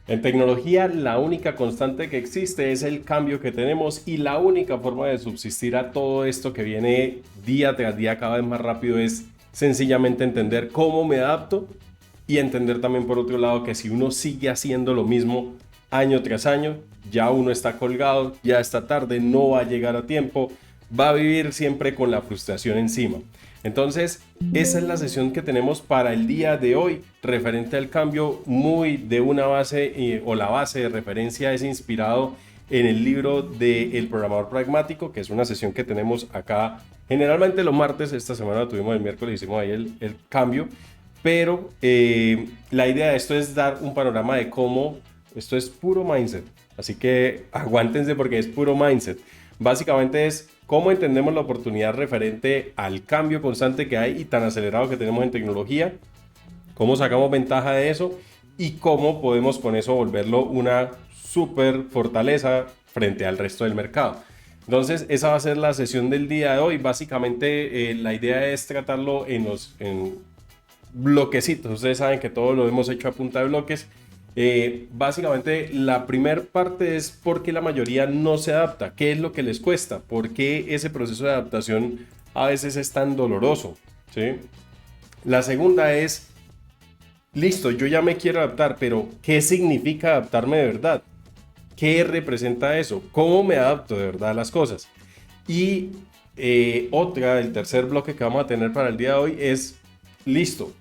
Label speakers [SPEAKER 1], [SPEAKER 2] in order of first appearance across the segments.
[SPEAKER 1] En tecnología, la única constante que existe es el cambio que tenemos y la única forma de subsistir a todo esto que viene día tras día cada vez más rápido es sencillamente entender cómo me adapto y entender también por otro lado que si uno sigue haciendo lo mismo año tras año, ya uno está colgado, ya está tarde, no va a llegar a tiempo, va a vivir siempre con la frustración encima. Entonces, esa es la sesión que tenemos para el día de hoy, referente al cambio, muy de una base o la base de referencia es inspirado en el libro de El Programador Pragmático, que es una sesión que tenemos acá generalmente los martes. Esta semana tuvimos el miércoles, hicimos ahí el cambio, pero la idea de esto es dar un panorama de cómo esto es puro mindset, así que aguántense porque es puro mindset. Básicamente es cómo entendemos la oportunidad referente al cambio constante que hay y tan acelerado que tenemos en tecnología, cómo sacamos ventaja de eso y cómo podemos con eso volverlo una super fortaleza frente al resto del mercado. Entonces, esa va a ser la sesión del día de hoy. Básicamente, la idea es tratarlo en bloquecitos. Ustedes saben que todo lo hemos hecho a punta de bloques. Básicamente la primera parte es por qué la mayoría no se adapta, qué es lo que les cuesta, por qué ese proceso de adaptación a veces es tan doloroso, ¿sí? La segunda es, listo, yo ya me quiero adaptar, pero ¿qué significa adaptarme de verdad? ¿Qué representa eso? ¿Cómo me adapto de verdad a las cosas? Y el tercer bloque que vamos a tener para el día de hoy es, listo,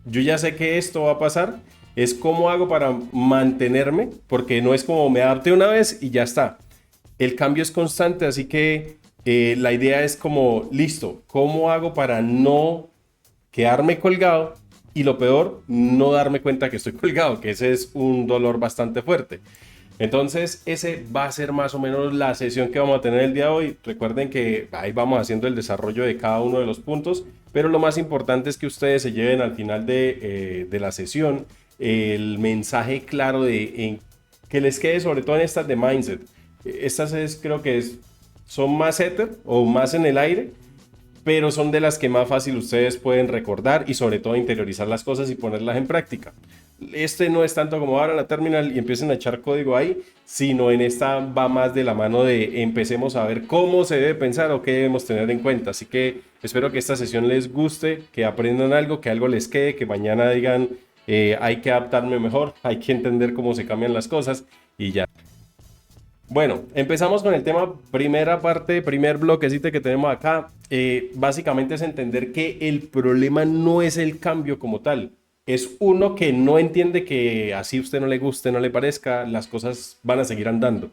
[SPEAKER 1] yo ya sé que esto va a pasar, es cómo hago para mantenerme, porque no es como me adapté una vez y ya está. El cambio es constante, así que la idea es como, listo, ¿cómo hago para no quedarme colgado? Y lo peor, no darme cuenta que estoy colgado, que ese es un dolor bastante fuerte. Entonces, ese va a ser más o menos la sesión que vamos a tener el día de hoy. Recuerden que ahí vamos haciendo el desarrollo de cada uno de los puntos, pero lo más importante es que ustedes se lleven al final de la sesión el mensaje claro que les quede, sobre todo en estas de mindset. Estas creo que son más éter o más en el aire, pero son de las que más fácil ustedes pueden recordar y sobre todo interiorizar las cosas y ponerlas en práctica. Este no es tanto como ahora la terminal y empiecen a echar código ahí, sino en esta va más de la mano de empecemos a ver cómo se debe pensar o qué debemos tener en cuenta. Así que espero que esta sesión les guste, que aprendan algo, que algo les quede, que mañana digan hay que adaptarme mejor, hay que entender cómo se cambian las cosas y ya. Bueno, empezamos con el tema, primera parte, primer bloquecito que tenemos acá. Básicamente es entender que el problema no es el cambio como tal. Es uno que no entiende que así a usted no le guste, no le parezca, las cosas van a seguir andando.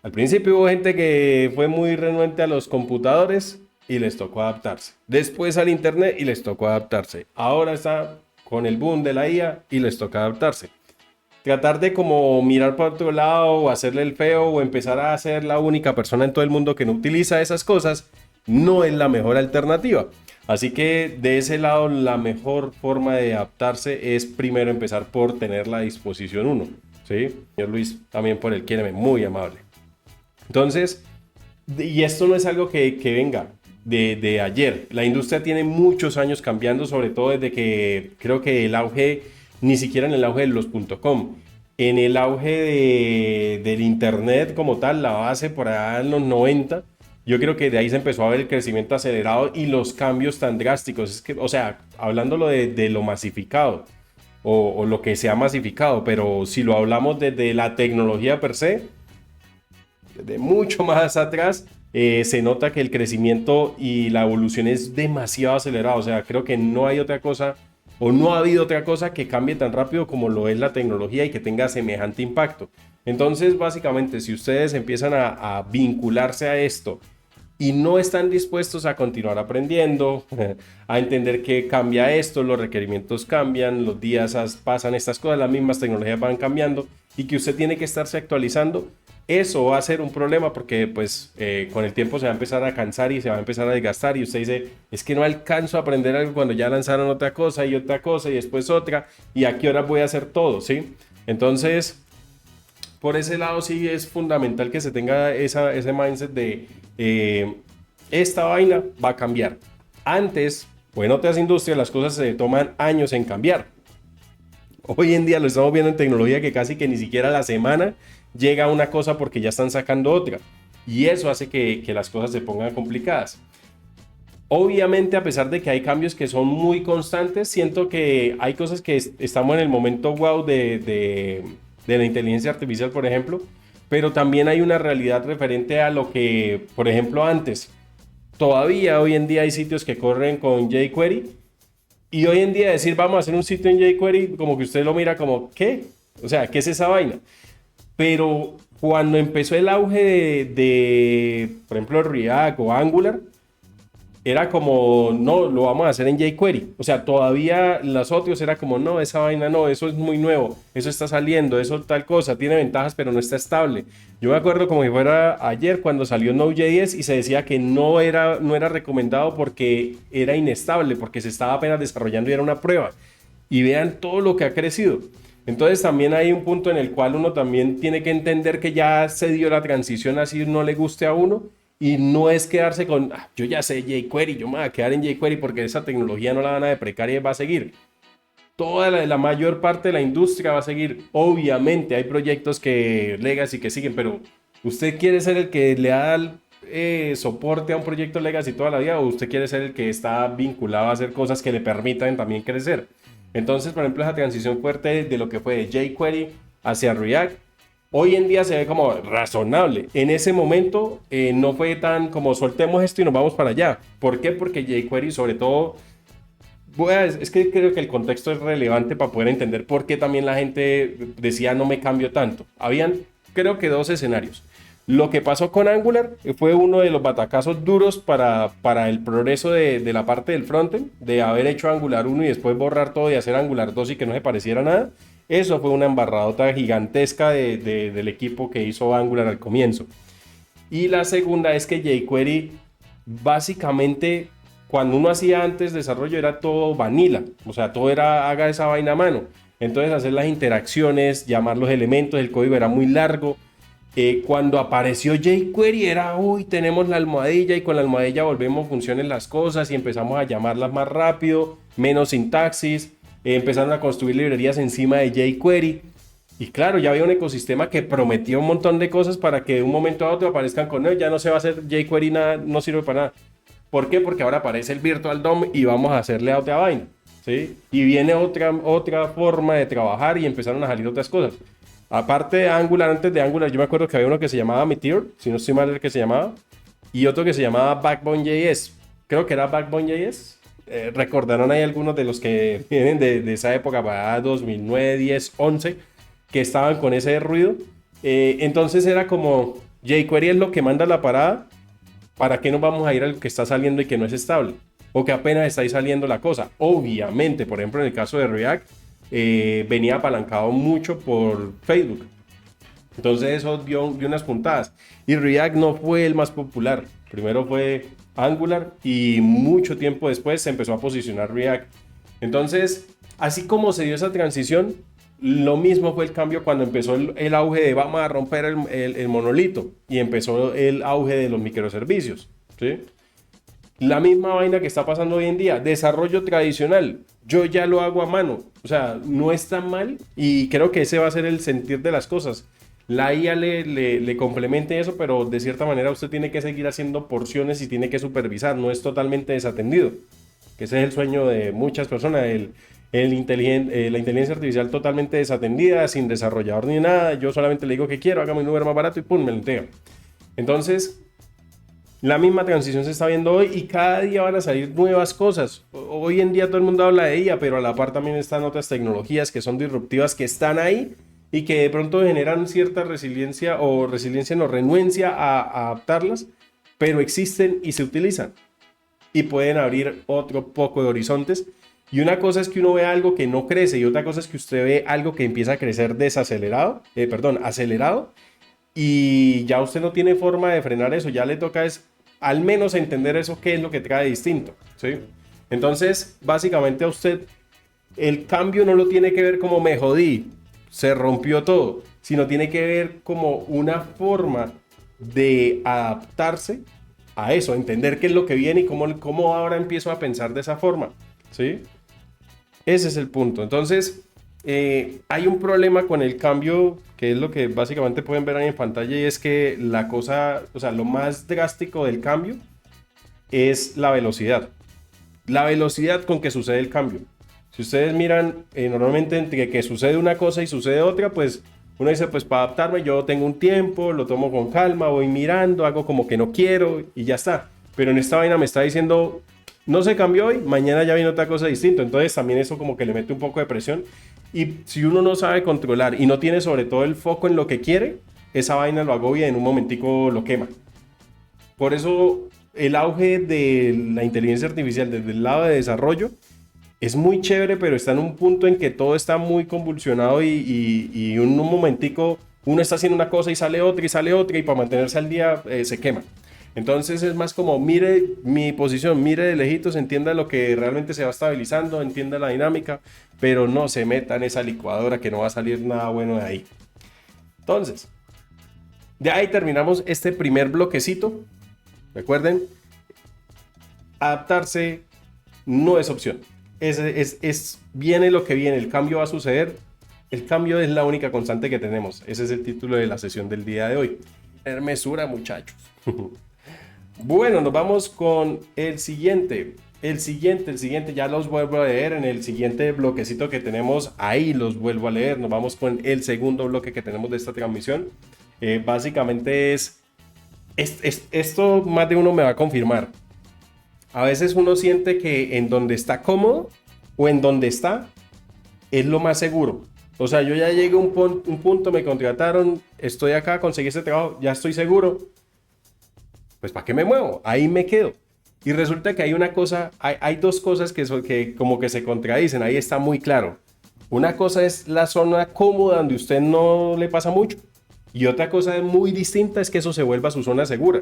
[SPEAKER 1] Al principio hubo gente que fue muy renuente a los computadores y les tocó adaptarse. Después al internet y les tocó adaptarse. Ahora está con el boom de la IA y les toca adaptarse. Tratar de como mirar por otro lado o hacerle el feo o empezar a ser la única persona en todo el mundo que no utiliza esas cosas no es la mejor alternativa. Así que de ese lado la mejor forma de adaptarse es primero empezar por tener la disposición uno. ¿Sí? Señor Luis, también por el quiéreme, muy amable. Entonces, y esto no es algo que venga de ayer. La industria tiene muchos años cambiando, sobre todo desde que creo que el auge, ni siquiera en el auge de los .com, en el auge del internet como tal, la base por allá en los 90, yo creo que de ahí se empezó a ver el crecimiento acelerado y los cambios tan drásticos. Es que, o sea, hablándolo de lo masificado o lo que se ha masificado, pero si lo hablamos desde la tecnología per se, de mucho más atrás, se nota que el crecimiento y la evolución es demasiado acelerado. O sea, creo que no hay otra cosa o no ha habido otra cosa que cambie tan rápido como lo es la tecnología y que tenga semejante impacto. Entonces, básicamente, si ustedes empiezan a vincularse a esto y no están dispuestos a continuar aprendiendo, a entender que cambia esto, los requerimientos cambian, los días pasan estas cosas, las mismas tecnologías van cambiando y que usted tiene que estarse actualizando, eso va a ser un problema porque pues con el tiempo se va a empezar a cansar y se va a empezar a desgastar y usted dice, es que no alcanzo a aprender algo cuando ya lanzaron otra cosa y después otra y a qué hora voy a hacer todo, ¿sí? Entonces, por ese lado sí es fundamental que se tenga ese mindset de esta vaina va a cambiar. Antes, o en otras industrias, las cosas se toman años en cambiar. Hoy en día lo estamos viendo en tecnología que casi que ni siquiera a la semana llega una cosa porque ya están sacando otra. Y eso hace que las cosas se pongan complicadas. Obviamente, a pesar de que hay cambios que son muy constantes, siento que hay cosas que estamos en el momento wow de la inteligencia artificial, por ejemplo, pero también hay una realidad referente a lo que, por ejemplo, antes. Todavía hoy en día hay sitios que corren con jQuery y hoy en día decir vamos a hacer un sitio en jQuery, como que usted lo mira como, ¿qué? O sea, ¿qué es esa vaina? Pero cuando empezó el auge por ejemplo, React o Angular, era como, no, lo vamos a hacer en jQuery. O sea, todavía los otros era como, no, esa vaina no, eso es muy nuevo, eso está saliendo, eso tal cosa, tiene ventajas, pero no está estable. Yo me acuerdo como si fuera ayer cuando salió Node.js y se decía que no era recomendado porque era inestable, porque se estaba apenas desarrollando y era una prueba. Y vean todo lo que ha crecido. Entonces también hay un punto en el cual uno también tiene que entender que ya se dio la transición así no le guste a uno y no es quedarse con, yo ya sé jQuery, yo me voy a quedar en jQuery porque esa tecnología no la van a deprecar y va a seguir. Toda la mayor parte de la industria va a seguir. Obviamente hay proyectos que legacy que siguen, pero ¿usted quiere ser el que le da soporte a un proyecto legacy toda la vida o usted quiere ser el que está vinculado a hacer cosas que le permitan también crecer? Entonces, por ejemplo, esa transición fuerte de lo que fue de jQuery hacia React, hoy en día se ve como razonable. En ese momento no fue tan como soltemos esto y nos vamos para allá. ¿Por qué? Porque jQuery sobre todo es que creo que el contexto es relevante para poder entender por qué también la gente decía no me cambio tanto. Habían, creo que dos escenarios. Lo que pasó con Angular fue uno de los batacazos duros para el progreso de la parte del frontend, de haber hecho Angular 1 y después borrar todo y hacer Angular 2 y que no se pareciera nada. Eso fue una embarradota gigantesca del equipo que hizo Angular al comienzo. Y la segunda es que jQuery básicamente cuando uno hacía antes desarrollo era todo vanilla, o sea, todo era haga esa vaina a mano. Entonces hacer las interacciones, llamar los elementos, el código era muy largo. Cuando apareció jQuery era, uy, tenemos la almohadilla y con la almohadilla volvemos funciones las cosas y empezamos a llamarlas más rápido, menos sintaxis, empezaron a construir librerías encima de jQuery. Y claro, ya había un ecosistema que prometía un montón de cosas para que de un momento a otro aparezcan con, no, ya no se va a hacer jQuery, nada, no sirve para nada. ¿Por qué? Porque ahora aparece el Virtual DOM y vamos a hacerle a otra vaina, ¿sí? Y viene otra forma de trabajar y empezaron a salir otras cosas. Aparte de Angular, antes de Angular, yo me acuerdo que había uno que se llamaba Meteor, si no estoy mal el que se llamaba, y otro que se llamaba Backbone.js. Creo que era Backbone.js. Recordarán ahí algunos de los que vienen de esa época, para 2009, 10, 11, que estaban con ese ruido. Entonces era como, jQuery es lo que manda la parada, ¿para qué nos vamos a ir al que está saliendo y que no es estable? O que apenas está ahí saliendo la cosa. Obviamente, por ejemplo, en el caso de React, venía apalancado mucho por Facebook. Entonces eso dio unas puntadas. Y React no fue el más popular. Primero fue Angular y mucho tiempo después se empezó a posicionar React. Entonces, así como se dio esa transición, lo mismo fue el cambio cuando empezó el auge de vamos a romper el monolito y empezó el auge de los microservicios, ¿sí? La misma vaina que está pasando hoy en día, desarrollo tradicional, yo ya lo hago a mano, o sea, no está mal y creo que ese va a ser el sentir de las cosas. La IA le complemente eso, pero de cierta manera usted tiene que seguir haciendo porciones y tiene que supervisar, no es totalmente desatendido, que ese es el sueño de muchas personas, la inteligencia artificial totalmente desatendida, sin desarrollador ni nada, yo solamente le digo que quiero, hágame un número más barato y pum, me lo entrega. Entonces, la misma transición se está viendo hoy y cada día van a salir nuevas cosas. Hoy en día todo el mundo habla de ella, pero a la par también están otras tecnologías que son disruptivas, que están ahí y que de pronto generan cierta resiliencia o renuencia a adaptarlas, pero existen y se utilizan y pueden abrir otro poco de horizontes. Y una cosa es que uno ve algo que no crece y otra cosa es que usted ve algo que empieza a crecer acelerado y ya usted no tiene forma de frenar eso, ya le toca es al menos entender eso, qué es lo que trae distinto, ¿sí? Entonces, básicamente a usted el cambio no lo tiene que ver como me jodí, se rompió todo, sino tiene que ver como una forma de adaptarse a eso, entender qué es lo que viene y cómo ahora empiezo a pensar de esa forma, ¿sí? Ese es el punto. Entonces, hay un problema con el cambio, que es lo que básicamente pueden ver ahí en pantalla, y es que la cosa, o sea, lo más drástico del cambio es la velocidad. La velocidad con que sucede el cambio. Si ustedes miran, normalmente entre que sucede una cosa y sucede otra, pues uno dice, pues para adaptarme yo tengo un tiempo, lo tomo con calma, voy mirando, hago como que no quiero y ya está. Pero en esta vaina me está diciendo, no se cambió hoy, mañana ya viene otra cosa distinta. Entonces también eso como que le mete un poco de presión. Y si uno no sabe controlar y no tiene sobre todo el foco en lo que quiere, esa vaina lo agobia y en un momentico lo quema. Por eso el auge de la inteligencia artificial desde el lado de desarrollo es muy chévere, pero está en un punto en que todo está muy convulsionado y en un momentico uno está haciendo una cosa y sale otra y para mantenerse al día se quema. Entonces es más como mire mi posición, mire de lejitos, entienda lo que realmente se va estabilizando, entienda la dinámica, pero no se meta en esa licuadora que no va a salir nada bueno de ahí. Entonces, de ahí terminamos este primer bloquecito. Recuerden, adaptarse no es opción. Viene lo que viene, el cambio va a suceder. El cambio es la única constante que tenemos. Ese es el título de la sesión del día de hoy. Tener mesura, muchachos. Bueno, nos vamos con el siguiente. El siguiente, ya los vuelvo a leer en el siguiente bloquecito que tenemos. Ahí los vuelvo a leer. Nos vamos con el segundo bloque que tenemos de esta transmisión. Básicamente esto más de uno me va a confirmar. A veces uno siente que en donde está cómodo o en donde está es lo más seguro. O sea, yo ya llegué a un punto, me contrataron, estoy acá, conseguí este trabajo, ya estoy seguro. Pues ¿para qué me muevo? Ahí me quedo. Y resulta que hay una cosa, hay dos cosas que como que se contradicen, ahí está muy claro. Una cosa es la zona cómoda donde usted no le pasa mucho. Y otra cosa muy distinta es que eso se vuelva su zona segura.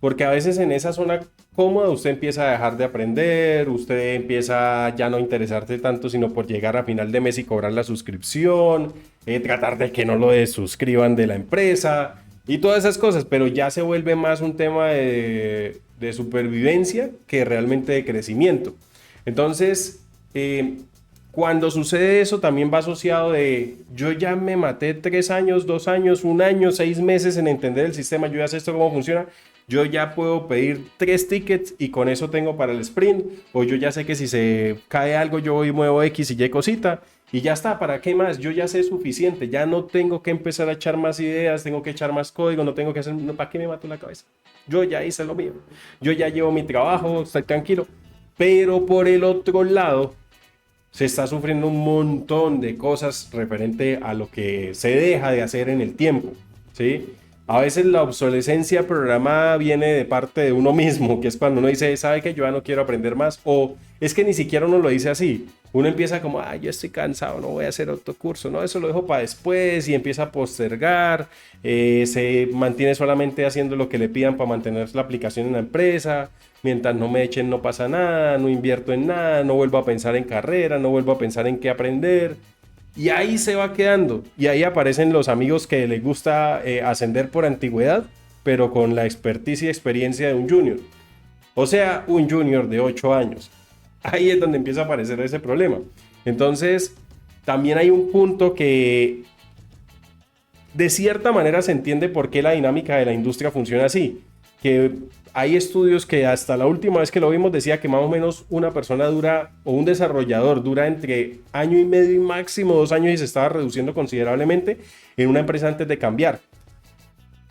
[SPEAKER 1] Porque a veces en esa zona cómoda usted empieza a dejar de aprender, usted empieza ya no a interesarse tanto sino por llegar a final de mes y cobrar la suscripción, tratar de que no lo desuscriban de la empresa y todas esas cosas, pero ya se vuelve más un tema de supervivencia que realmente de crecimiento. Entonces, cuando sucede eso también va asociado de yo ya me maté 3 años, 2 años, 1 año, 6 meses en entender el sistema, yo ya sé esto cómo funciona. Yo ya puedo pedir 3 tickets y con eso tengo para el sprint. O yo ya sé que si se cae algo yo voy y muevo X y Y cosita. Y ya está, ¿para qué más? Yo ya sé suficiente. Ya no tengo que empezar a echar más ideas, tengo que echar más código, no tengo que hacer... ¿Para qué me mato la cabeza? Yo ya hice lo mío. Yo ya llevo mi trabajo, estoy tranquilo. Pero por el otro lado, se está sufriendo un montón de cosas referente a lo que se deja de hacer en el tiempo, ¿sí? A veces la obsolescencia programada viene de parte de uno mismo, que es cuando uno dice, ¿sabe que yo ya no quiero aprender más? O es que ni siquiera uno lo dice así. Uno empieza como, yo estoy cansado, no voy a hacer otro curso, no, eso lo dejo para después y empieza a postergar, se mantiene solamente haciendo lo que le pidan para mantener la aplicación en la empresa, mientras no me echen no pasa nada, no invierto en nada, no vuelvo a pensar en carrera, no vuelvo a pensar en qué aprender. Y ahí se va quedando. Y ahí aparecen los amigos que les gusta ascender por antigüedad, pero con la expertise y experiencia de un junior. O sea, un junior de 8 años. Ahí es donde empieza a aparecer ese problema. Entonces, también hay un punto que de cierta manera se entiende por qué la dinámica de la industria funciona así. Que hay estudios que hasta la última vez que lo vimos decía que más o menos una persona dura o un desarrollador dura entre 1.5 años y máximo 2 años y se estaba reduciendo considerablemente en una empresa antes de cambiar.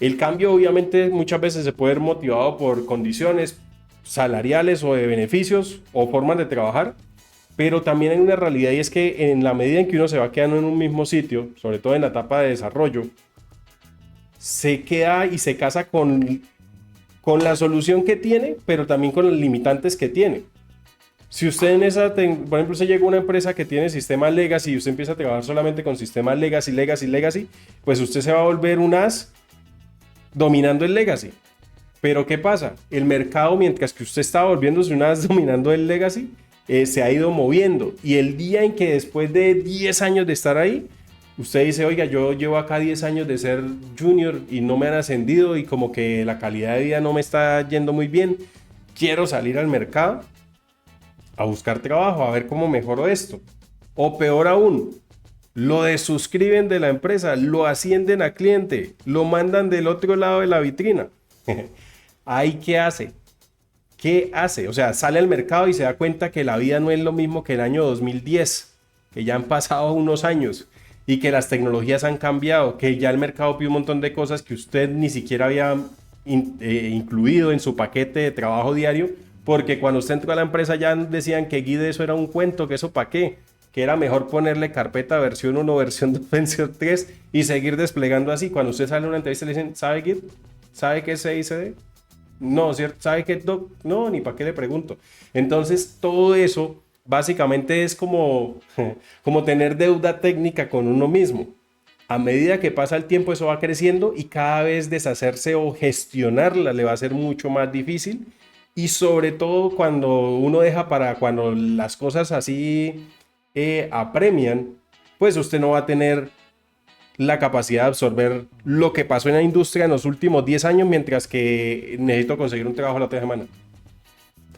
[SPEAKER 1] El cambio obviamente muchas veces se puede ver motivado por condiciones salariales o de beneficios o formas de trabajar, pero también hay una realidad y es que en la medida en que uno se va quedando en un mismo sitio, sobre todo en la etapa de desarrollo, se queda y se casa con la solución que tiene, pero también con los limitantes que tiene. Si usted por ejemplo, usted llega a una empresa que tiene sistemas legacy y usted empieza a trabajar solamente con sistemas legacy, pues usted se va a volver un as dominando el legacy. Pero ¿qué pasa? El mercado, mientras que usted está volviéndose un as dominando el legacy, se ha ido moviendo. Y el día en que después de 10 años de estar ahí, usted dice, oiga, yo llevo acá 10 años de ser junior y no me han ascendido y como que la calidad de vida no me está yendo muy bien. Quiero salir al mercado a buscar trabajo, a ver cómo mejoro esto. O peor aún, lo desuscriben de la empresa, lo ascienden a cliente, lo mandan del otro lado de la vitrina. ¿Ahí qué hace? ¿Qué hace? O sea, sale al mercado y se da cuenta que la vida no es lo mismo que el año 2010, que ya han pasado unos años y que las tecnologías han cambiado, que ya el mercado pide un montón de cosas que usted ni siquiera había incluido en su paquete de trabajo diario, porque cuando usted entró a la empresa ya decían que Git eso era un cuento, que eso para qué, que era mejor ponerle carpeta versión 1, versión 2, versión 3 y seguir desplegando así. Cuando usted sale a una entrevista le dicen, ¿sabe Git? ¿Sabe qué es CICD? No, ¿cierto? ¿Sabe qué doc? No, ni para qué le pregunto. Entonces, todo eso básicamente es como, como tener deuda técnica con uno mismo. A medida que pasa el tiempo, eso va creciendo y cada vez deshacerse o gestionarla le va a ser mucho más difícil. Y sobre todo cuando uno deja para cuando las cosas así apremian, pues usted no va a tener la capacidad de absorber lo que pasó en la industria en los últimos 10 años, mientras que necesito conseguir un trabajo la otra semana.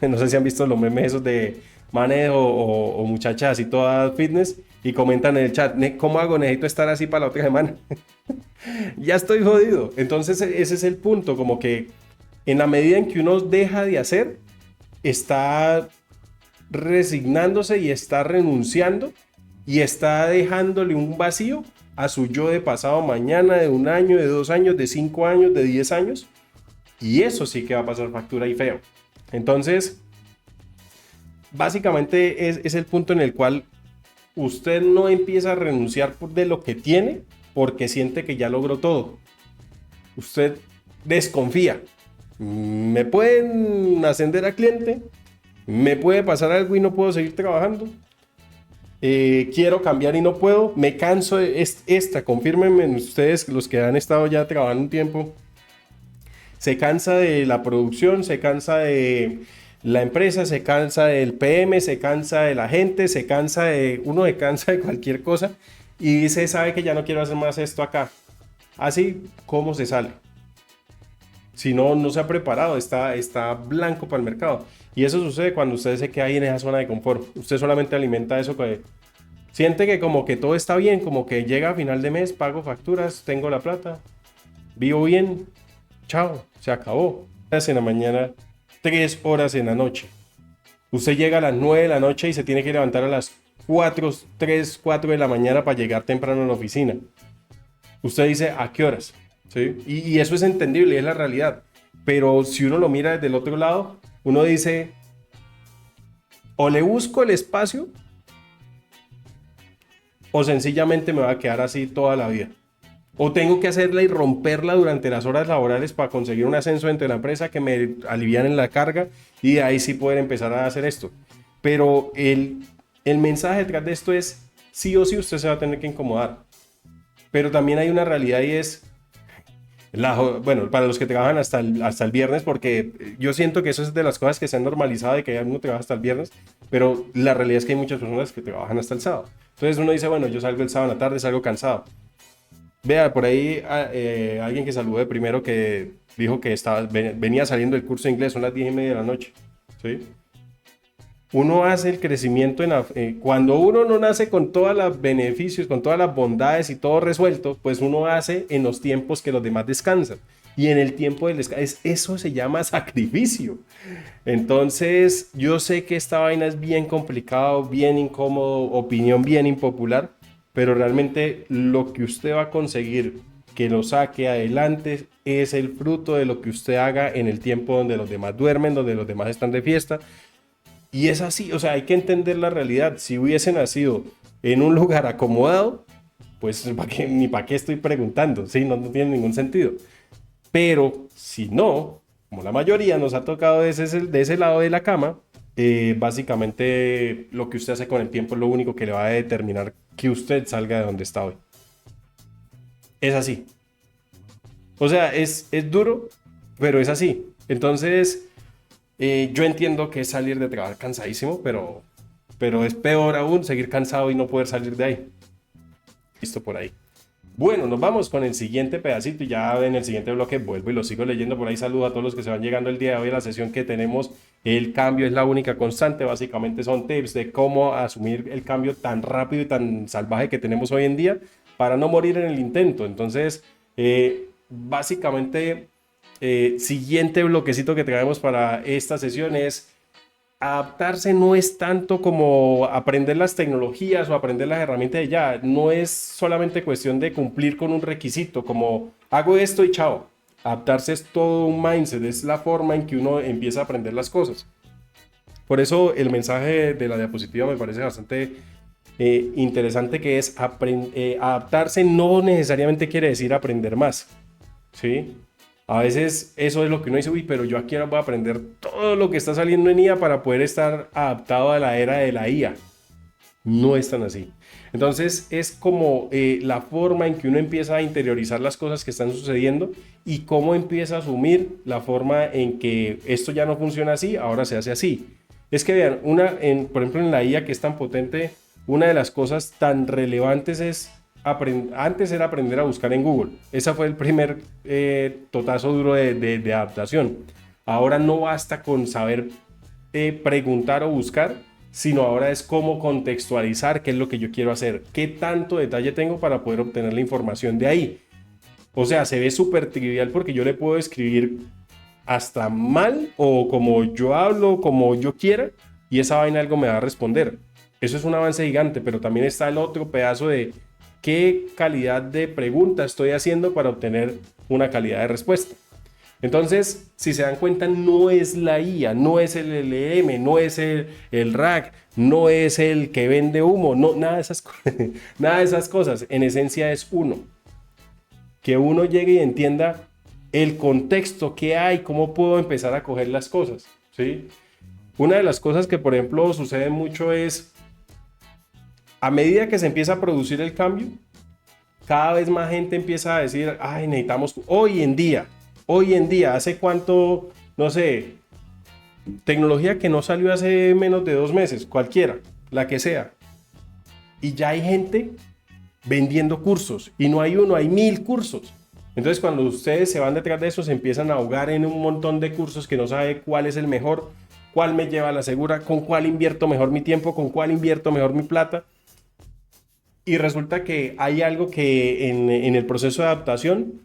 [SPEAKER 1] No sé si han visto los memes esos de manes o muchachas así todas fitness y comentan en el chat, ¿cómo hago? Necesito estar así para la otra semana. Ya estoy jodido. Entonces ese es el punto, como que en la medida en que uno deja de hacer, está resignándose y está renunciando y está dejándole un vacío a su yo de pasado mañana, de 1 año, de 2 años, de 5 años, de 10 años. Y eso sí que va a pasar factura y feo. Entonces, básicamente es el punto en el cual usted no empieza a renunciar de lo que tiene porque siente que ya logró todo. Usted desconfía. ¿Me pueden ascender a cliente? ¿Me puede pasar algo y no puedo seguir trabajando? Quiero cambiar y no puedo. Me canso de esta. Confírmenme ustedes, los que han estado ya trabajando un tiempo. Se cansa de la producción, se cansa de la empresa, se cansa del PM, se cansa de la gente, se cansa de... Uno se cansa de cualquier cosa y dice, sabe que ya no quiero hacer más esto acá. Así, ¿cómo se sale? Si no, no se ha preparado, está blanco para el mercado. Y eso sucede cuando usted se queda ahí en esa zona de confort. Usted solamente alimenta eso que siente que como que todo está bien, como que llega a final de mes, pago facturas, tengo la plata, vivo bien, chao, se acabó. 3 en la mañana, 3 horas en la noche. Usted llega a las 9 de la noche y se tiene que levantar a las 3, 4 de la mañana para llegar temprano a la oficina. Usted dice, ¿a qué horas? ¿Sí? Y eso es entendible, es la realidad. Pero si uno lo mira desde el otro lado, uno dice, o le busco el espacio, o sencillamente me va a quedar así toda la vida. O tengo que hacerla y romperla durante las horas laborales para conseguir un ascenso entre la empresa que me alivianen la carga y de ahí sí poder empezar a hacer esto. Pero el mensaje detrás de esto es, sí o sí usted se va a tener que incomodar. Pero también hay una realidad y es, bueno, para los que trabajan hasta el viernes, porque yo siento que eso es de las cosas que se han normalizado y que uno trabaja hasta el viernes, pero la realidad es que hay muchas personas que trabajan hasta el sábado. Entonces uno dice, bueno, yo salgo el sábado en la tarde, salgo cansado. Vea, por ahí alguien que saludé primero que dijo que venía saliendo del curso de inglés, son las 10:30 de la noche. ¿Sí? Uno hace el crecimiento cuando uno no nace con todos los beneficios, con todas las bondades y todo resuelto, pues uno hace en los tiempos que los demás descansan. Y en el tiempo del descanso, eso se llama sacrificio. Entonces, yo sé que esta vaina es bien complicado, bien incómodo, opinión bien impopular, pero realmente lo que usted va a conseguir que lo saque adelante es el fruto de lo que usted haga en el tiempo donde los demás duermen, donde los demás están de fiesta. Y es así, o sea, hay que entender la realidad. Si hubiese nacido en un lugar acomodado, pues ni para qué estoy preguntando, ¿sí? No tiene ningún sentido. Pero si no, como la mayoría nos ha tocado de ese lado de la cama, básicamente lo que usted hace con el tiempo es lo único que le va a determinar que usted salga de donde está hoy. Es así. O sea, es duro, pero es así. Entonces... yo entiendo que es salir de trabajar cansadísimo, pero es peor aún seguir cansado y no poder salir de ahí. Listo por ahí. Bueno, nos vamos con el siguiente pedacito y ya en el siguiente bloque vuelvo y lo sigo leyendo por ahí. Saludo a todos los que se van llegando el día de hoy a la sesión que tenemos El cambio es la única constante. Básicamente son tips de cómo asumir el cambio tan rápido y tan salvaje que tenemos hoy en día para no morir en el intento. Entonces, básicamente, siguiente bloquecito que traemos para esta sesión es: adaptarse no es tanto como aprender las tecnologías o aprender las herramientas de ya. No es solamente cuestión de cumplir con un requisito, como hago esto y chao. Adaptarse es todo un mindset, es la forma en que uno empieza a aprender las cosas. Por eso el mensaje de la diapositiva me parece bastante interesante, que es adaptarse no necesariamente quiere decir aprender más, ¿sí? A veces eso es lo que uno dice: uy, pero yo aquí ahora voy a aprender todo lo que está saliendo en IA para poder estar adaptado a la era de la IA. No es tan así. Entonces es como la forma en que uno empieza a interiorizar las cosas que están sucediendo y cómo empieza a asumir la forma en que esto ya no funciona así, ahora se hace así. Es que vean, por ejemplo en la IA, que es tan potente, una de las cosas tan relevantes es antes era aprender a buscar en Google. Ese fue el primer totazo duro de adaptación. Ahora no basta con saber preguntar o buscar, sino ahora es cómo contextualizar qué es lo que yo quiero hacer, qué tanto detalle tengo para poder obtener la información de ahí. O sea, se ve súper trivial porque yo le puedo escribir hasta mal o como yo hablo, como yo quiera, y esa vaina algo me va a responder. Eso es un avance gigante, pero también está el otro pedazo de qué calidad de pregunta estoy haciendo para obtener una calidad de respuesta. Entonces, si se dan cuenta, no es la IA, no es el LLM, no es el RAG, no es el que vende humo, no, nada de esas, nada de esas cosas. En esencia es uno. Que uno llegue y entienda el contexto que hay, cómo puedo empezar a coger las cosas, ¿sí? Una de las cosas que, por ejemplo, sucede mucho es, a medida que se empieza a producir el cambio, cada vez más gente empieza a decir: ay, necesitamos, hoy en día, ¿hace cuánto? No sé, tecnología que no salió hace menos de 2 meses, cualquiera, la que sea. Y ya hay gente vendiendo cursos, y no hay uno, hay 1000 cursos. Entonces, cuando ustedes se van detrás de eso, se empiezan a ahogar en un montón de cursos que no sabe cuál es el mejor, cuál me lleva a la segura, con cuál invierto mejor mi tiempo, con cuál invierto mejor mi plata. Y resulta que hay algo que en el proceso de adaptación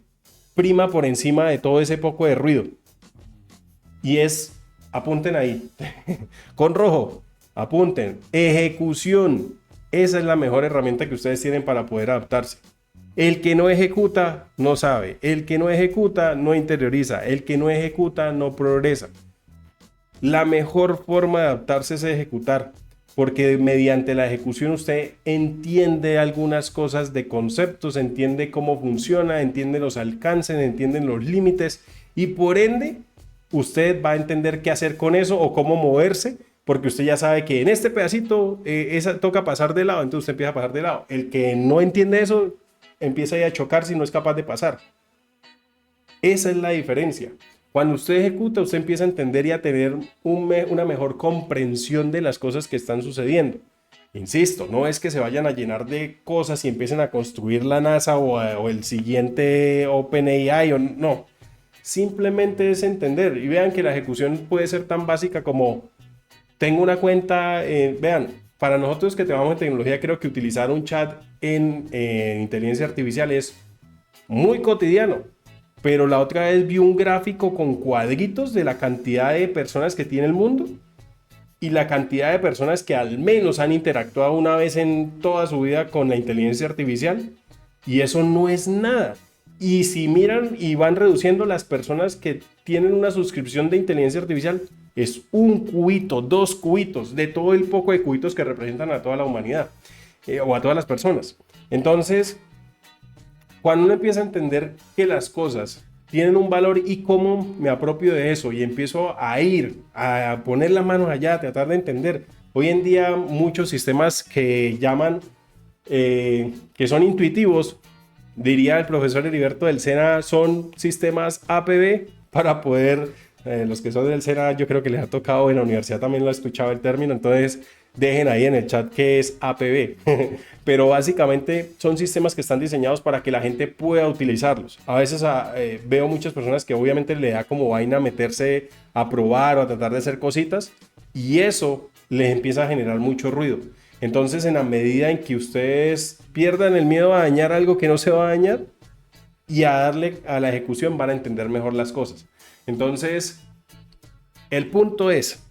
[SPEAKER 1] prima por encima de todo ese poco de ruido. Y es, apunten ahí, con rojo, apunten, ejecución. Esa es la mejor herramienta que ustedes tienen para poder adaptarse. El que no ejecuta no sabe, el que no ejecuta no interioriza, el que no ejecuta no progresa. La mejor forma de adaptarse es ejecutar, porque mediante la ejecución usted entiende algunas cosas de conceptos, entiende cómo funciona, entiende los alcances, entiende los límites, y por ende usted va a entender qué hacer con eso o cómo moverse, porque usted ya sabe que en este pedacito esa toca pasar de lado, entonces usted empieza a pasar de lado. El que no entiende eso empieza a chocar si no es capaz de pasar. Esa es la diferencia. Cuando usted ejecuta, usted empieza a entender y a tener una mejor comprensión de las cosas que están sucediendo. Insisto, no es que se vayan a llenar de cosas y empiecen a construir la NASA o el siguiente OpenAI, o no. Simplemente es entender, y vean que la ejecución puede ser tan básica como: tengo una cuenta, vean, para nosotros que trabajamos en tecnología, creo que utilizar un chat en inteligencia artificial es muy cotidiano. Pero la otra vez vi un gráfico con cuadritos de la cantidad de personas que tiene el mundo y la cantidad de personas que al menos han interactuado una vez en toda su vida con la inteligencia artificial, y eso no es nada. Y si miran y van reduciendo las personas que tienen una suscripción de inteligencia artificial, es un cubito, 2 cubitos de todo el poco de cubitos que representan a toda la humanidad o a todas las personas. Entonces, cuando uno empieza a entender que las cosas tienen un valor y cómo me apropio de eso y empiezo a ir, a poner las manos allá, a tratar de entender. Hoy en día muchos sistemas que llaman, que son intuitivos, diría el profesor Heriberto del SENA, son sistemas APB para poder, los que son del SENA yo creo que les ha tocado, en la universidad también lo he escuchado el término, entonces dejen ahí en el chat qué es APB. Pero básicamente son sistemas que están diseñados para que la gente pueda utilizarlos. A veces veo muchas personas que obviamente le da como vaina meterse a probar o a tratar de hacer cositas y eso les empieza a generar mucho ruido. Entonces, en la medida en que ustedes pierdan el miedo a dañar algo que no se va a dañar y a darle a la ejecución, van a entender mejor las cosas. Entonces, el punto es,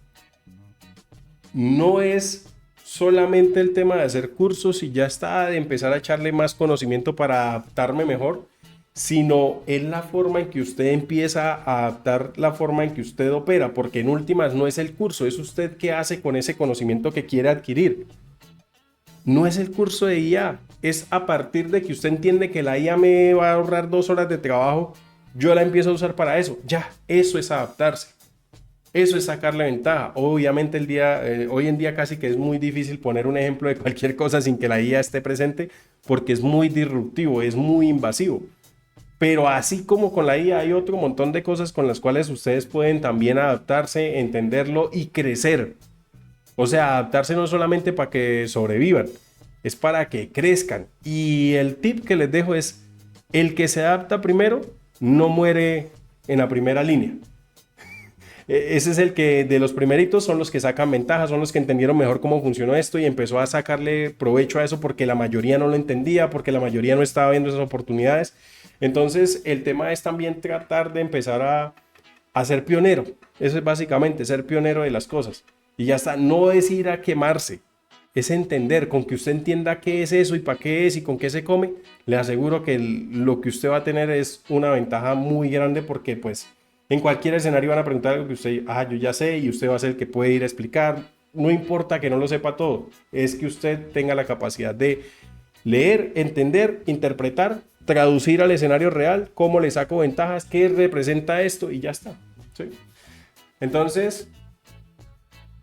[SPEAKER 1] no es solamente el tema de hacer cursos y ya está, de empezar a echarle más conocimiento para adaptarme mejor, sino es la forma en que usted empieza a adaptar la forma en que usted opera, porque en últimas no es el curso, es usted qué hace con ese conocimiento que quiere adquirir. No es el curso de IA, es a partir de que usted entiende que la IA me va a ahorrar 2 horas de trabajo, yo la empiezo a usar para eso. Ya, eso es adaptarse. Eso es sacarle ventaja. Obviamente hoy en día casi que es muy difícil poner un ejemplo de cualquier cosa sin que la IA esté presente porque es muy disruptivo, es muy invasivo. Pero así como con la IA hay otro montón de cosas con las cuales ustedes pueden también adaptarse, entenderlo y crecer. O sea, adaptarse no solamente para que sobrevivan, es para que crezcan. Y el tip que les dejo es, el que se adapta primero no muere en la primera línea. Ese es el que de los primeritos son los que sacan ventaja, son los que entendieron mejor cómo funcionó esto y empezó a sacarle provecho a eso porque la mayoría no lo entendía, porque la mayoría no estaba viendo esas oportunidades. Entonces el tema es también tratar de empezar a ser pionero. Eso es básicamente ser pionero de las cosas. Y ya está, no es ir a quemarse, es entender, con que usted entienda qué es eso y para qué es y con qué se come, le aseguro que lo que usted va a tener es una ventaja muy grande porque pues en cualquier escenario van a preguntar algo que usted, yo ya sé y usted va a ser el que puede ir a explicar. No importa que no lo sepa todo, es que usted tenga la capacidad de leer, entender, interpretar, traducir al escenario real, cómo le saco ventajas, qué representa esto y ya está. ¿Sí? Entonces,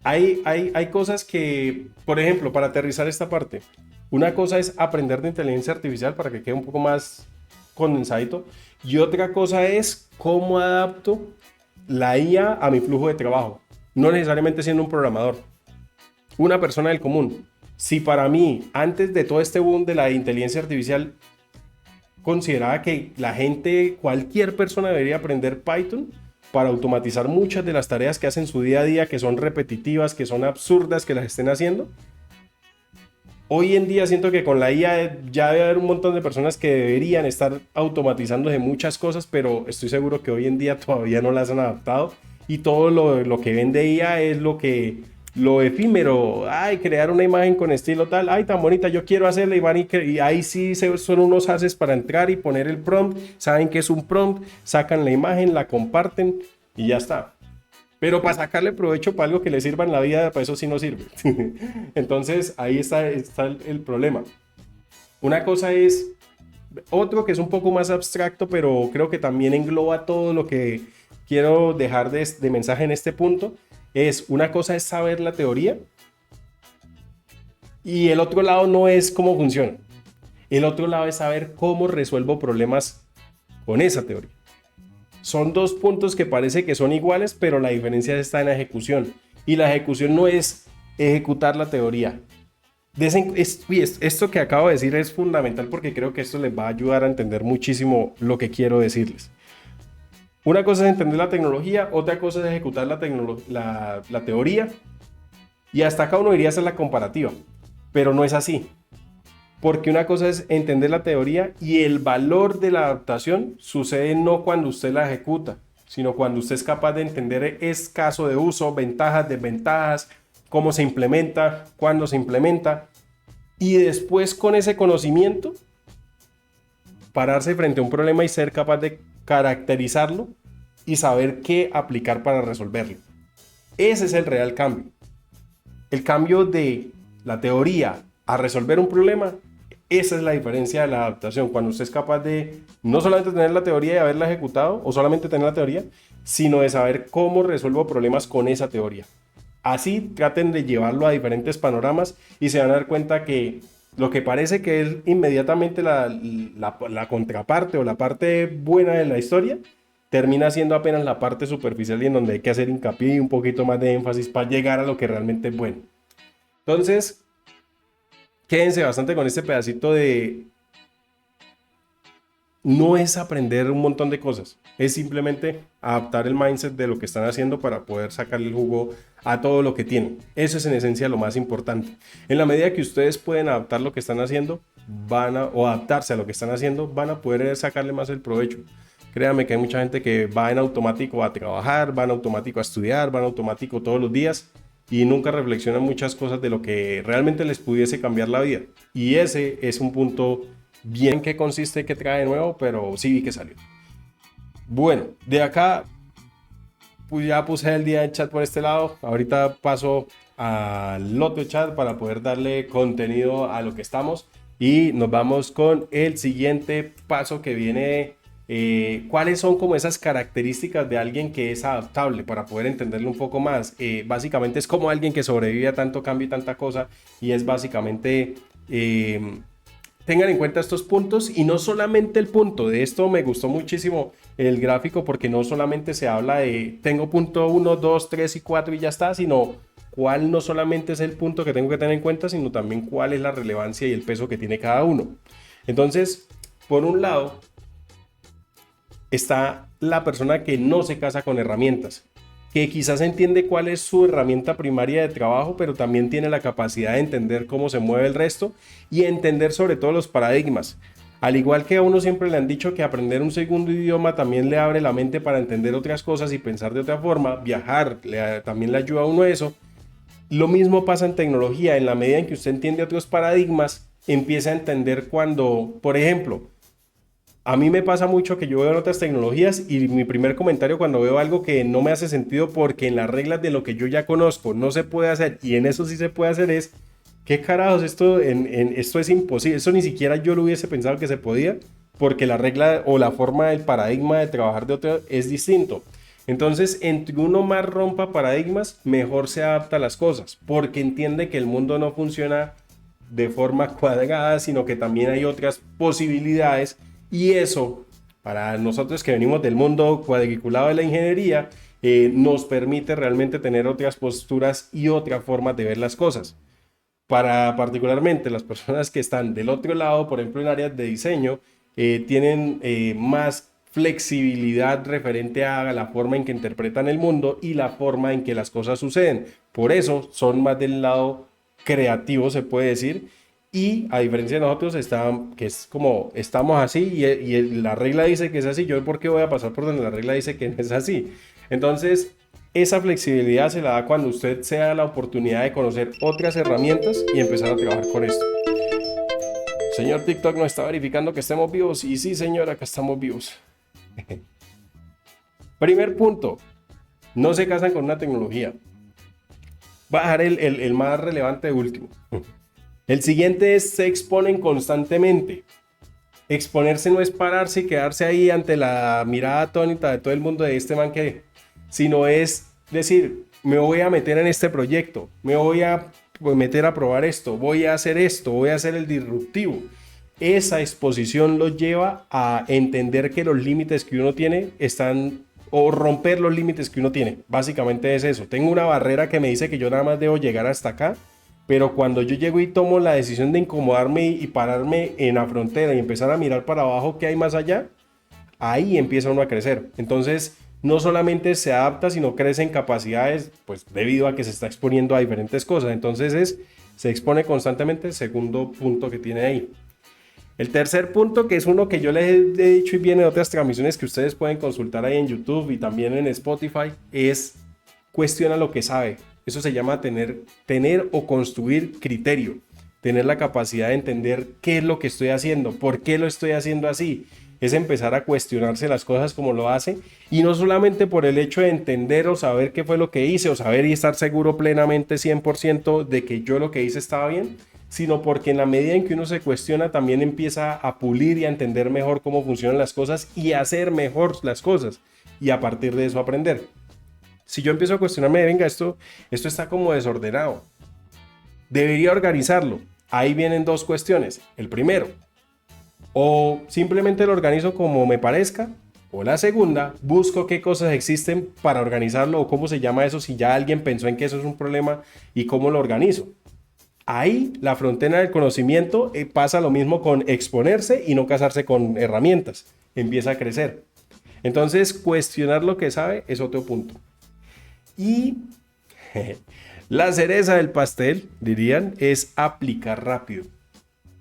[SPEAKER 1] hay cosas que, por ejemplo, para aterrizar esta parte, una cosa es aprender de inteligencia artificial para que quede un poco más condensadito y otra cosa es cómo adapto la IA a mi flujo de trabajo, no necesariamente siendo un programador, una persona del común. Si para mí, antes de todo este boom de la inteligencia artificial, consideraba que la gente, cualquier persona debería aprender Python para automatizar muchas de las tareas que hacen su día a día, que son repetitivas, que son absurdas, que las estén haciendo. Hoy en día siento que con la IA ya debe haber un montón de personas que deberían estar automatizándose muchas cosas, pero estoy seguro que hoy en día todavía no las han adaptado y todo lo que vende IA es lo efímero. Ay, crear una imagen con estilo tal, ay, tan bonita, yo quiero hacerla y ahí sí son unos haces para entrar y poner el prompt, saben que es un prompt, sacan la imagen, la comparten y ya está. Pero para sacarle provecho para algo que le sirva en la vida, para eso sí no sirve. Entonces ahí está el problema. Una cosa es, otro que es un poco más abstracto, pero creo que también engloba todo lo que quiero dejar de mensaje en este punto, es una cosa es saber la teoría y el otro lado no es cómo funciona. El otro lado es saber cómo resuelvo problemas con esa teoría. Son dos puntos que parece que son iguales, pero la diferencia está en la ejecución. Y la ejecución no es ejecutar la teoría. Esto que acabo de decir es fundamental porque creo que esto les va a ayudar a entender muchísimo lo que quiero decirles. Una cosa es entender la tecnología, otra cosa es ejecutar la teoría. Y hasta acá uno iría a hacer la comparativa, pero no es así. Porque una cosa es entender la teoría y el valor de la adaptación sucede no cuando usted la ejecuta, sino cuando usted es capaz de entender es caso de uso, ventajas, desventajas, cómo se implementa, cuándo se implementa. Y después con ese conocimiento, pararse frente a un problema y ser capaz de caracterizarlo y saber qué aplicar para resolverlo. Ese es el real cambio. El cambio de la teoría a resolver un problema. Esa es la diferencia de la adaptación, cuando usted es capaz de no solamente tener la teoría y haberla ejecutado, o solamente tener la teoría, sino de saber cómo resuelvo problemas con esa teoría. Así traten de llevarlo a diferentes panoramas y se van a dar cuenta que lo que parece que es inmediatamente la contraparte o la parte buena de la historia, termina siendo apenas la parte superficial y en donde hay que hacer hincapié y un poquito más de énfasis para llegar a lo que realmente es bueno. Entonces, quédense bastante con este pedacito de no es aprender un montón de cosas, es simplemente adaptar el mindset de lo que están haciendo para poder sacarle el jugo a todo lo que tienen. Eso es en esencia lo más importante. En la medida que ustedes pueden adaptar lo que están haciendo, o adaptarse a lo que están haciendo, van a poder sacarle más el provecho. Créanme que hay mucha gente que va en automático a trabajar, va en automático a estudiar, va en automático todos los días y nunca reflexionan muchas cosas de lo que realmente les pudiese cambiar la vida. Y ese es un punto bien que consiste, que trae de nuevo, pero sí vi que salió. Bueno, de acá pues ya puse el día de chat por este lado. Ahorita paso al otro chat para poder darle contenido a lo que estamos y nos vamos con el siguiente paso que viene. ¿Cuáles son como esas características de alguien que es adaptable para poder entenderlo un poco más? Básicamente es como alguien que sobrevive a tanto cambio y tanta cosa y es básicamente tengan en cuenta estos puntos y no solamente el punto. De esto me gustó muchísimo el gráfico porque no solamente se habla de tengo punto 1, 2, 3 y 4 y ya está, sino cuál no solamente es el punto que tengo que tener en cuenta, sino también cuál es la relevancia y el peso que tiene cada uno. Entonces, por un lado, está la persona que no se casa con herramientas, que quizás entiende cuál es su herramienta primaria de trabajo, pero también tiene la capacidad de entender cómo se mueve el resto y entender sobre todo los paradigmas. Al igual que a uno siempre le han dicho que aprender un segundo idioma también le abre la mente para entender otras cosas y pensar de otra forma, viajar también le ayuda a uno eso. Lo mismo pasa en tecnología, en la medida en que usted entiende otros paradigmas, empieza a entender cuando, por ejemplo, a mí me pasa mucho que yo veo en otras tecnologías y mi primer comentario cuando veo algo que no me hace sentido porque en las reglas de lo que yo ya conozco no se puede hacer y en eso sí se puede hacer es, ¿qué carajos? Esto es imposible, esto ni siquiera yo lo hubiese pensado que se podía porque la regla o la forma del paradigma de trabajar de otro es distinto. Entonces, entre uno más rompa paradigmas, mejor se adapta a las cosas porque entiende que el mundo no funciona de forma cuadrada, sino que también hay otras posibilidades. Y eso, para nosotros que venimos del mundo cuadriculado de la ingeniería, nos permite realmente tener otras posturas y otras formas de ver las cosas. Para particularmente las personas que están del otro lado, por ejemplo en áreas de diseño, tienen más flexibilidad referente a la forma en que interpretan el mundo y la forma en que las cosas suceden. Por eso son más del lado creativo, se puede decir. Y a diferencia de nosotros, que es como estamos así y la regla dice que es así, yo por qué voy a pasar por donde la regla dice que no es así. Entonces, esa flexibilidad se la da cuando usted se da la oportunidad de conocer otras herramientas y empezar a trabajar con esto. Señor TikTok nos está verificando que estemos vivos. Y sí, señor, acá estamos vivos. Primer punto, no se casan con una tecnología. Voy a dejar el más relevante de último. El siguiente es se exponen constantemente. Exponerse no es pararse y quedarse ahí ante la mirada atónita de todo el mundo de este man que, sino es decir, me voy a meter en este proyecto, me voy a meter a probar esto, voy a hacer esto, voy a hacer el disruptivo. Esa exposición lo lleva a entender que los límites que uno tiene están, o romper los límites que uno tiene. Básicamente es eso. Tengo una barrera que me dice que yo nada más debo llegar hasta acá. Pero cuando yo llego y tomo la decisión de incomodarme y pararme en la frontera y empezar a mirar para abajo qué hay más allá, ahí empieza uno a crecer. Entonces, no solamente se adapta, sino crece en capacidades, pues debido a que se está exponiendo a diferentes cosas. Entonces, se expone constantemente, segundo punto que tiene ahí. El tercer punto, que es uno que yo les he dicho y viene de otras transmisiones que ustedes pueden consultar ahí en YouTube y también en Spotify, es cuestiona lo que sabe. Eso se llama tener o construir criterio, tener la capacidad de entender qué es lo que estoy haciendo, por qué lo estoy haciendo así. Es empezar a cuestionarse las cosas como lo hace y no solamente por el hecho de entender o saber qué fue lo que hice o saber y estar seguro plenamente 100% de que yo lo que hice estaba bien, sino porque en la medida en que uno se cuestiona también empieza a pulir y a entender mejor cómo funcionan las cosas y a hacer mejor las cosas y a partir de eso aprender. Si yo empiezo a cuestionarme, venga, esto está como desordenado, debería organizarlo. Ahí vienen dos cuestiones. El primero, o simplemente lo organizo como me parezca, o la segunda, busco qué cosas existen para organizarlo o cómo se llama eso si ya alguien pensó en que eso es un problema y cómo lo organizo. Ahí la frontera del conocimiento pasa lo mismo con exponerse y no casarse con herramientas. Empieza a crecer. Entonces, cuestionar lo que sabe es otro punto. Y la cereza del pastel, dirían, es aplicar rápido.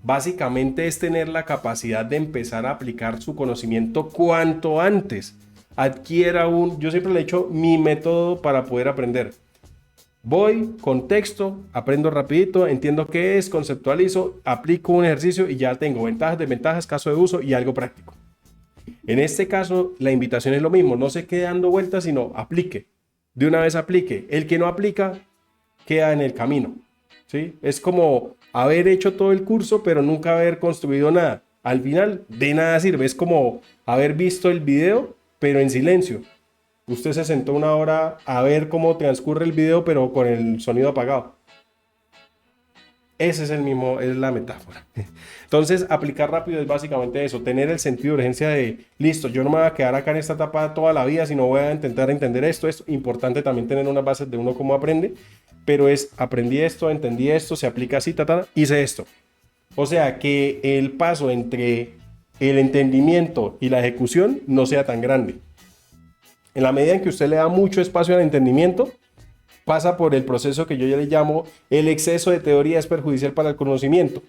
[SPEAKER 1] Básicamente es tener la capacidad de empezar a aplicar su conocimiento cuanto antes. Yo siempre le he hecho mi método para poder aprender. Voy, contexto, aprendo rapidito, entiendo qué es, conceptualizo, aplico un ejercicio y ya tengo ventajas, desventajas, caso de uso y algo práctico. En este caso, la invitación es lo mismo, no se quede dando vueltas, sino aplique. De una vez aplique. El que no aplica, queda en el camino. ¿Sí? Es como haber hecho todo el curso, pero nunca haber construido nada. Al final, de nada sirve. Es como haber visto el video, pero en silencio. Usted se sentó una hora a ver cómo transcurre el video, pero con el sonido apagado. Ese es la metáfora. Entonces, aplicar rápido es básicamente eso, tener el sentido de urgencia de, listo, yo no me voy a quedar acá en esta etapa toda la vida, sino voy a intentar entender esto. Es importante también tener unas bases de uno cómo aprende, pero aprendí esto, entendí esto, se aplica así, hice esto. O sea, que el paso entre el entendimiento y la ejecución no sea tan grande. En la medida en que usted le da mucho espacio al entendimiento, pasa por el proceso que yo ya le llamo el exceso de teoría es perjudicial para el conocimiento.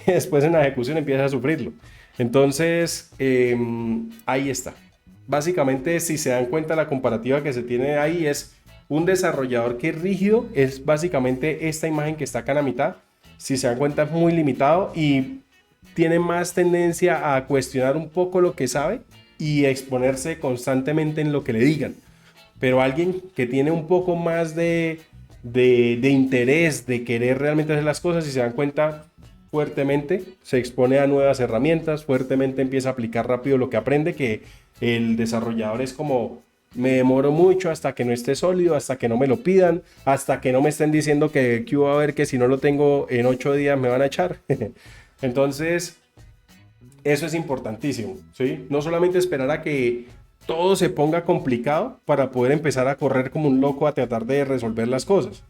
[SPEAKER 1] Y después en la ejecución empieza a sufrirlo. Entonces, ahí está. Básicamente, si se dan cuenta, la comparativa que se tiene ahí es un desarrollador que es rígido, es básicamente esta imagen que está acá en la mitad. Si se dan cuenta, es muy limitado y tiene más tendencia a cuestionar un poco lo que sabe y exponerse constantemente en lo que le digan. Pero alguien que tiene un poco más de interés, de querer realmente hacer las cosas, y se dan cuenta, fuertemente se expone a nuevas herramientas, fuertemente empieza a aplicar rápido lo que aprende, que el desarrollador es como, me demoro mucho hasta que no esté sólido, hasta que no me lo pidan, hasta que no me estén diciendo que va a ver que si no lo tengo en 8 días me van a echar. Entonces, eso es importantísimo, ¿sí? No solamente esperar a que todo se ponga complicado para poder empezar a correr como un loco a tratar de resolver las cosas.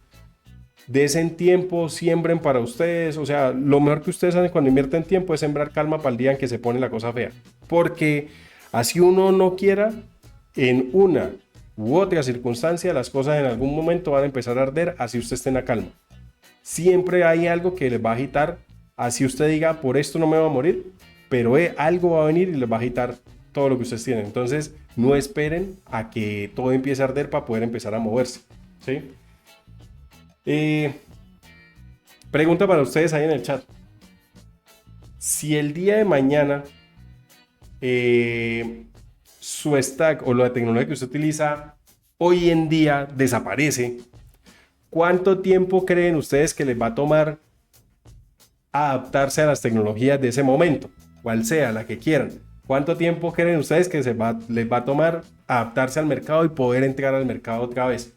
[SPEAKER 1] Desen tiempo, siembren para ustedes. O sea, lo mejor que ustedes hacen cuando invierten tiempo es sembrar calma para el día en que se pone la cosa fea. Porque así uno no quiera, en una u otra circunstancia, las cosas en algún momento van a empezar a arder, así usted esté en la calma. Siempre hay algo que les va a agitar, así usted diga, por esto no me voy a morir, pero algo va a venir y les va a agitar todo lo que ustedes tienen. Entonces, no esperen a que todo empiece a arder para poder empezar a moverse, ¿sí? Pregunta para ustedes ahí en el chat. Si el día de mañana su stack o la tecnología que usted utiliza hoy en día desaparece, ¿cuánto tiempo creen ustedes que les va a tomar adaptarse a las tecnologías de ese momento? Cual sea, la que quieran. ¿Cuánto tiempo creen ustedes que les va a tomar adaptarse al mercado y poder entrar al mercado otra vez?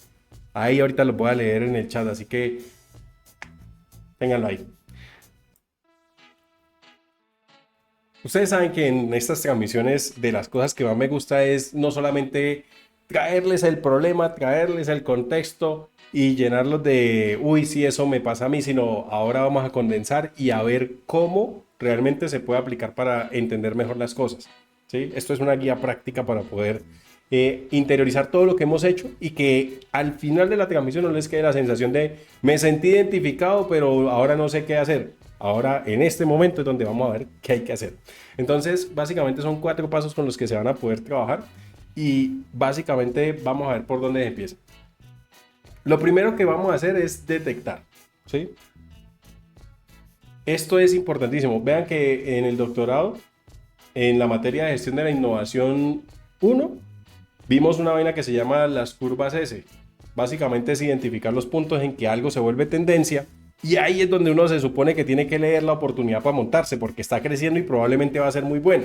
[SPEAKER 1] Ahí ahorita lo voy a leer en el chat, así que ténganlo ahí. Ustedes saben que en estas transmisiones de las cosas que más me gusta es no solamente traerles el problema, traerles el contexto y llenarlos de, uy, sí, eso me pasa a mí, sino ahora vamos a condensar y a ver cómo realmente se puede aplicar para entender mejor las cosas, ¿sí? Esto es una guía práctica para poder interiorizar todo lo que hemos hecho y que al final de la transmisión no les quede la sensación de me sentí identificado, pero ahora no sé qué hacer. Ahora, en este momento es donde vamos a ver qué hay que hacer. Entonces, básicamente son 4 pasos con los que se van a poder trabajar y básicamente vamos a ver por dónde empieza. Lo primero que vamos a hacer es detectar, ¿sí? Esto es importantísimo. Vean que en el doctorado, en la materia de gestión de la innovación 1, vimos una vaina que se llama las curvas S. Básicamente es identificar los puntos en que algo se vuelve tendencia y ahí es donde uno se supone que tiene que leer la oportunidad para montarse porque está creciendo y probablemente va a ser muy bueno.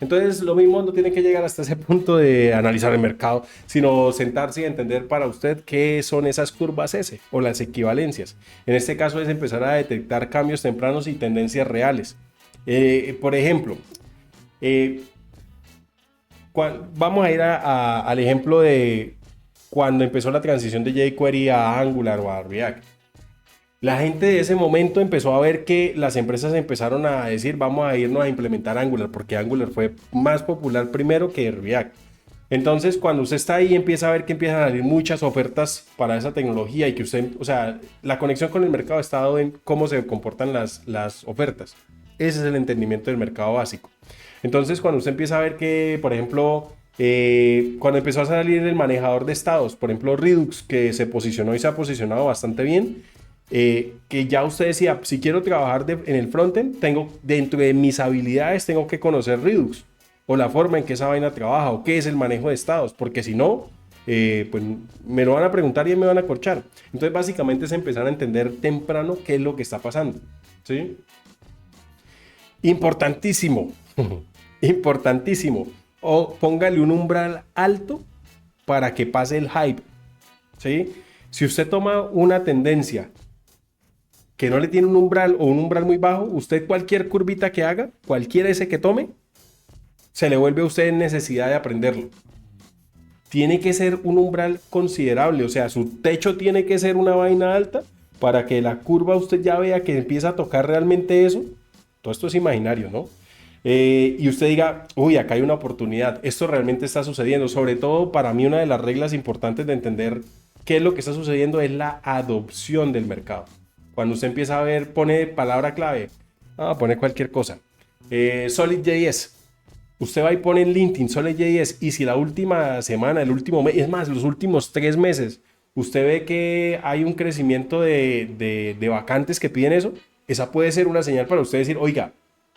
[SPEAKER 1] Entonces lo mismo no tiene que llegar hasta ese punto de analizar el mercado, sino sentarse y entender para usted qué son esas curvas S o las equivalencias. En este caso es empezar a detectar cambios tempranos y tendencias reales. Por ejemplo, vamos a ir al ejemplo de cuando empezó la transición de jQuery a Angular o a React. La gente de ese momento empezó a ver que las empresas empezaron a decir, vamos a irnos a implementar Angular, porque Angular fue más popular primero que React. Entonces, cuando usted está ahí, empieza a ver que empiezan a salir muchas ofertas para esa tecnología y que usted, o sea, la conexión con el mercado está dado en cómo se comportan las ofertas. Ese es el entendimiento del mercado básico. Entonces, cuando usted empieza a ver que, por ejemplo, cuando empezó a salir el manejador de estados, por ejemplo, Redux, que se posicionó y se ha posicionado bastante bien, que ya usted decía, si quiero trabajar en el frontend, tengo dentro de mis habilidades, tengo que conocer Redux o la forma en que esa vaina trabaja o qué es el manejo de estados, porque si no, pues me lo van a preguntar y me van a corchar. Entonces básicamente es empezar a entender temprano qué es lo que está pasando, ¿sí? Importantísimo, importantísimo. O póngale un umbral alto para que pase el hype, ¿sí? Si usted toma una tendencia que no le tiene un umbral o un umbral muy bajo, usted cualquier curvita que haga, cualquier ese que tome, se le vuelve a usted en necesidad de aprenderlo. Tiene que ser un umbral considerable, o sea, su techo tiene que ser una vaina alta para que la curva usted ya vea que empieza a tocar realmente eso. Todo esto es imaginario, ¿no? Y usted diga, uy, acá hay una oportunidad, esto realmente está sucediendo. Sobre todo para mí una de las reglas importantes de entender qué es lo que está sucediendo es la adopción del mercado. Cuando usted empieza a ver, pone palabra clave, pone cualquier cosa. Solid.js. Usted va y pone en LinkedIn Solid.js y si la última semana, el último mes, es más, los últimos 3 meses, usted ve que hay un crecimiento de vacantes que piden eso, esa puede ser una señal para usted decir, oiga,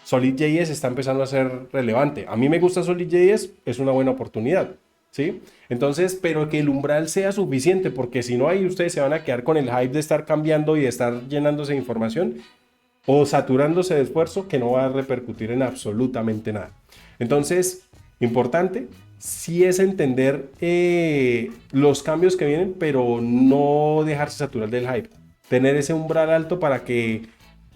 [SPEAKER 1] Solid.js está empezando a ser relevante. A mí me gusta Solid.js, es una buena oportunidad, ¿sí? Entonces, pero que el umbral sea suficiente, porque si no, ahí ustedes se van a quedar con el hype de estar cambiando y de estar llenándose de información o saturándose de esfuerzo que no va a repercutir en absolutamente nada. Entonces, importante, sí es entender los cambios que vienen, pero no dejarse saturar del hype. Tener ese umbral alto para que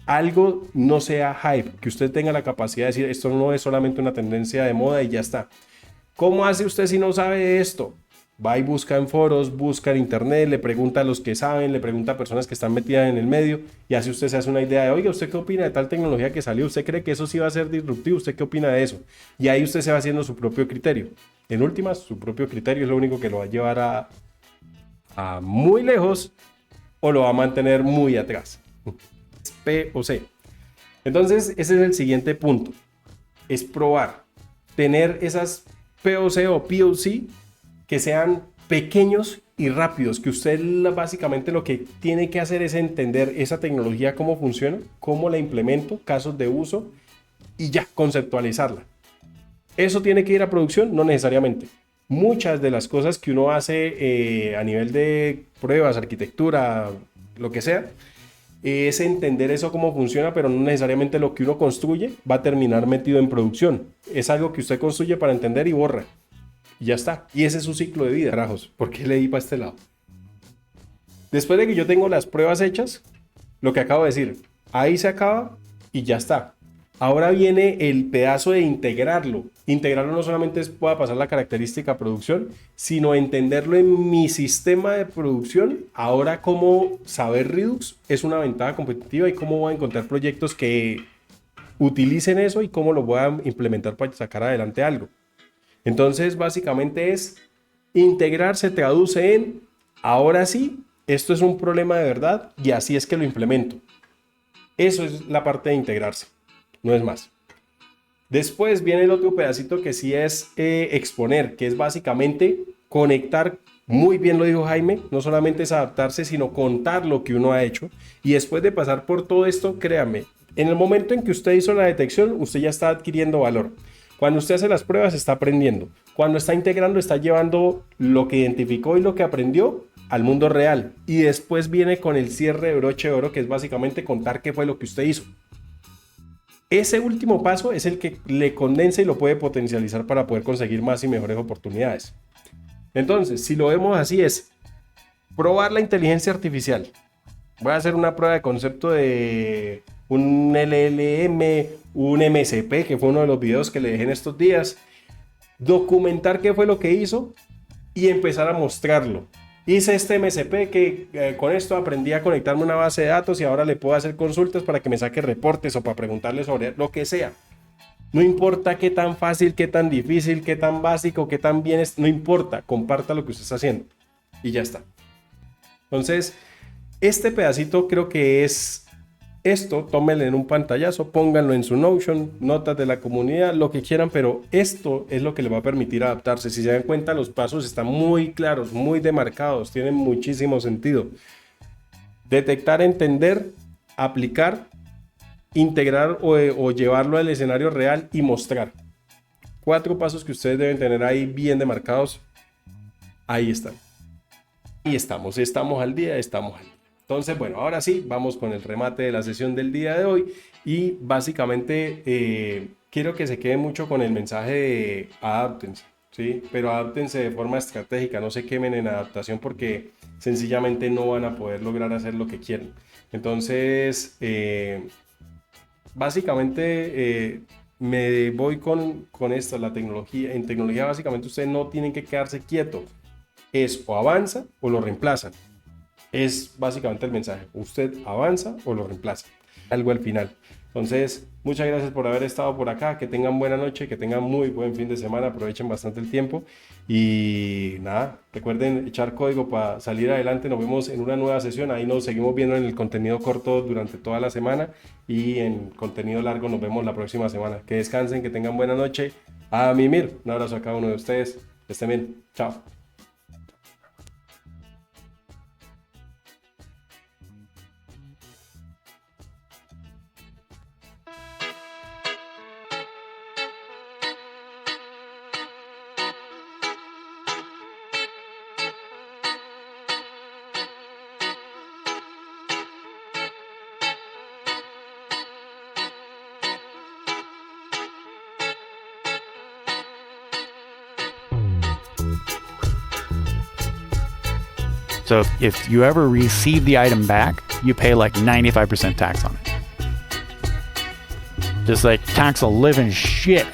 [SPEAKER 1] algo no sea hype, que usted tenga la capacidad de decir, esto no es solamente una tendencia de moda y ya está. ¿Cómo hace usted si no sabe esto? Va y busca en foros, busca en internet, le pregunta a los que saben, le pregunta a personas que están metidas en el medio y así usted se hace una idea de, oiga, ¿usted qué opina de tal tecnología que salió? ¿Usted cree que eso sí va a ser disruptivo? ¿Usted qué opina de eso? Y ahí usted se va haciendo su propio criterio. En últimas, su propio criterio es lo único que lo va a llevar a muy lejos o lo va a mantener muy atrás. P o C. Entonces, ese es el siguiente punto. Es probar. Tener esas POC o POC que sean pequeños y rápidos, que usted básicamente lo que tiene que hacer es entender esa tecnología, cómo funciona, cómo la implemento, casos de uso y ya, conceptualizarla. ¿Eso tiene que ir a producción? No necesariamente. Muchas de las cosas que uno hace a nivel de pruebas, arquitectura, lo que sea, es entender eso cómo funciona, pero no necesariamente lo que uno construye va a terminar metido en producción. Es algo que usted construye para entender y borra. Y ya está. Y ese es su ciclo de vida, carajos. ¿Por qué leí para este lado? Después de que yo tengo las pruebas hechas, lo que acabo de decir, ahí se acaba y ya está. Ahora viene el pedazo de integrarlo. Integrarlo no solamente es pueda pasar la característica producción, sino entenderlo en mi sistema de producción. Ahora cómo saber Redux es una ventaja competitiva y cómo voy a encontrar proyectos que utilicen eso y cómo lo voy a implementar para sacar adelante algo. Entonces, básicamente es integrar, se traduce en, ahora sí, esto es un problema de verdad y así es que lo implemento. Eso es la parte de integrarse, no es más. Después viene el otro pedacito que sí es exponer, que es básicamente conectar, muy bien lo dijo Jaime, no solamente es adaptarse, sino contar lo que uno ha hecho. Y después de pasar por todo esto, créame, en el momento en que usted hizo la detección, usted ya está adquiriendo valor. Cuando usted hace las pruebas, está aprendiendo. Cuando está integrando, está llevando lo que identificó y lo que aprendió al mundo real. Y después viene con el cierre de broche de oro, que es básicamente contar qué fue lo que usted hizo. Ese último paso es el que le condensa y lo puede potencializar para poder conseguir más y mejores oportunidades. Entonces, si lo vemos así es probar la inteligencia artificial. Voy a hacer una prueba de concepto de un LLM, un MCP, que fue uno de los videos que le dejé en estos días. Documentar qué fue lo que hizo y empezar a mostrarlo. hice este MSP que con esto aprendí a conectarme a una base de datos y ahora le puedo hacer consultas para que me saque reportes o para preguntarle sobre lo que sea. No importa qué tan fácil, qué tan difícil, qué tan básico, qué tan bien es, no importa, comparta lo que usted está haciendo y ya está. Entonces, este pedacito creo que es esto, tómenlo en un pantallazo, pónganlo en su Notion, notas de la comunidad, lo que quieran, pero esto es lo que le va a permitir adaptarse. Si se dan cuenta, los pasos están muy claros, muy demarcados, tienen muchísimo sentido. Detectar, entender, aplicar, integrar o llevarlo al escenario real y mostrar. 4 pasos que ustedes deben tener ahí bien demarcados. Ahí están. Y estamos al día. Entonces, bueno, ahora sí, vamos con el remate de la sesión del día de hoy y básicamente quiero que se quede mucho con el mensaje de adáptense, ¿sí? Pero adáptense de forma estratégica, no se quemen en adaptación porque sencillamente no van a poder lograr hacer lo que quieren. Entonces, básicamente me voy con esto, la tecnología. En tecnología básicamente ustedes no tienen que quedarse quietos, es o avanza o lo reemplazan. Es básicamente el mensaje. Usted avanza o lo reemplaza. Algo al final. Entonces, muchas gracias por haber estado por acá. Que tengan buena noche, que tengan muy buen fin de semana. Aprovechen bastante el tiempo. Y nada, recuerden echar código para salir adelante. Nos vemos en una nueva sesión. Ahí nos seguimos viendo en el contenido corto durante toda la semana. Y en contenido largo nos vemos la próxima semana. Que descansen, que tengan buena noche. A mimir. Un abrazo a cada uno de ustedes. Que estén bien. Chao.
[SPEAKER 2] So if you ever receive the item back, you pay like 95% tax on it. Just like tax a living shit